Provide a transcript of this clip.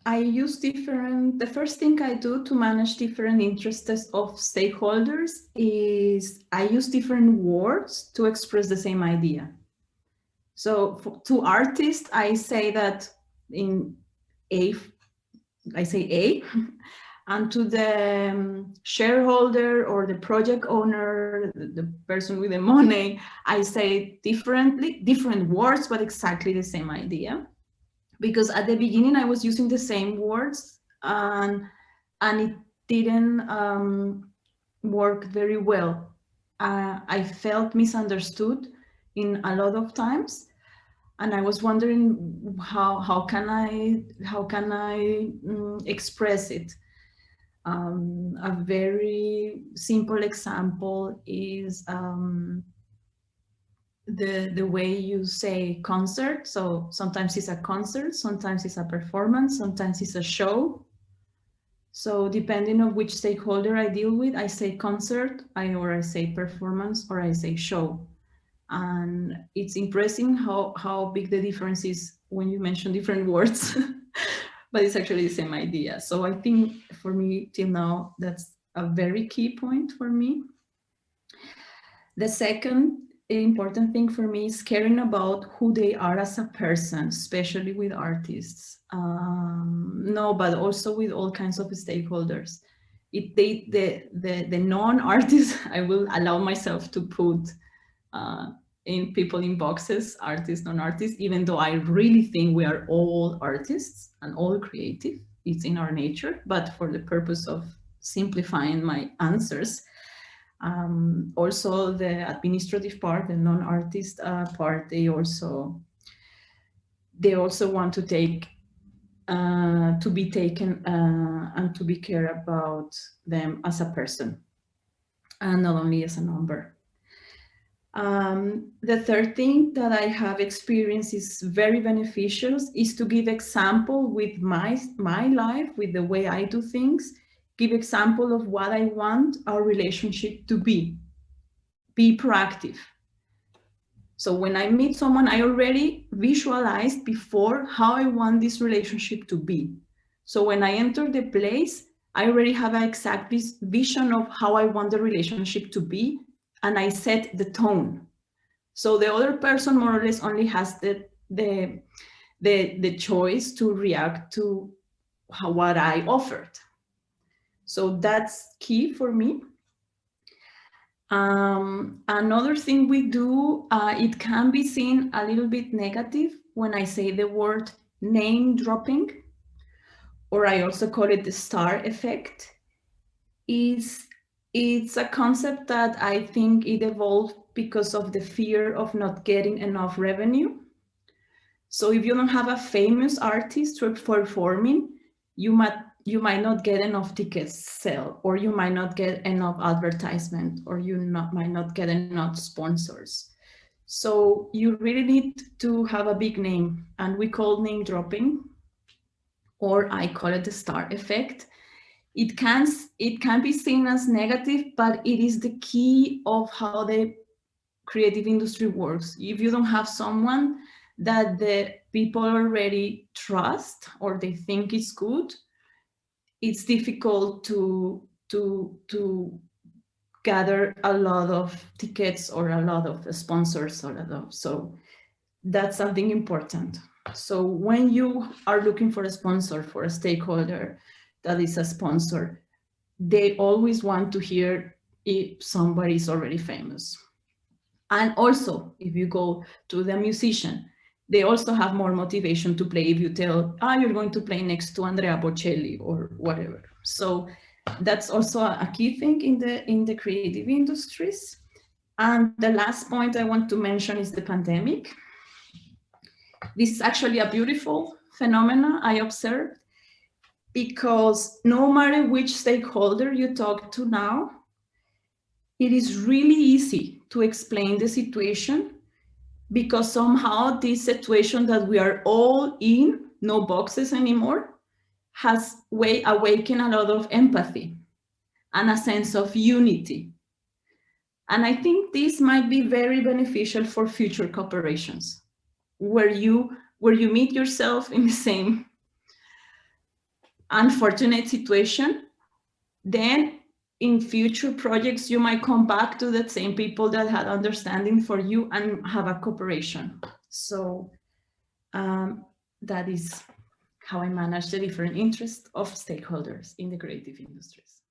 I use the first thing I do to manage different interests of stakeholders is I use different words to express the same idea. So to artists, I say that in A, I say A, and to the shareholder or the project owner, the person with the money, I say different words, but exactly the same idea. Because at the beginning I was using the same words and it didn't work very well. I felt misunderstood in a lot of times, and I was wondering how can I express it. A very simple example is the way you say concert. So sometimes it's a concert, sometimes it's a performance, sometimes it's a show. So depending on which stakeholder I deal with, I say concert, or I say performance, or I say show. And it's impressive how big the difference is when you mention different words, but it's actually the same idea. So I think for me till now, that's a very key point for me. The second important thing for me is caring about who they are as a person, especially with artists. No, but also with all kinds of stakeholders. The non-artists, I will allow myself to put in people in boxes, artists, non-artists, even though I really think we are all artists and all creative. It's in our nature, but for the purpose of simplifying my answers, also the administrative part, the non-artist part, they also want to take to be taken and to be cared about them as a person and not only as a number. The third thing that I have experienced is very beneficial is to give example with my life, with the way I do things, give example of what I want our relationship to be proactive. So when I meet someone, I already visualized before how I want this relationship to be. So when I enter the place, I already have an exact vision of how I want the relationship to be, and I set the tone. So the other person more or less only has the choice to react to what I offered. So that's key for me. Another thing we do, it can be seen a little bit negative when I say the word name dropping, or I also call it the star effect. It's a concept that I think it evolved because of the fear of not getting enough revenue. So if you don't have a famous artist performing, you might not get enough tickets sell, or you might not get enough advertisement, or might not get enough sponsors. So you really need to have a big name, and we call name dropping, or I call it the star effect. It can be seen as negative, but it is the key of how the creative industry works. If you don't have someone that the people already trust or they think is good, it's difficult to gather a lot of tickets or a lot of sponsors so that's something important. So when you are looking for a sponsor, for a stakeholder that is a sponsor, they always want to hear if somebody is already famous. And also, if you go to the musician, they also have more motivation to play if you tell, you're going to play next to Andrea Bocelli or whatever. So that's also a key thing in the creative industries. And the last point I want to mention is the pandemic. This is actually a beautiful phenomenon I observed, because no matter which stakeholder you talk to now, it is really easy to explain the situation, because somehow this situation that we are all in, no boxes anymore, has awakened a lot of empathy and a sense of unity. And I think this might be very beneficial for future cooperations, where you meet yourself in the same unfortunate situation, then in future projects, you might come back to the same people that had understanding for you and have a cooperation. So that is how I manage the different interests of stakeholders in the creative industries.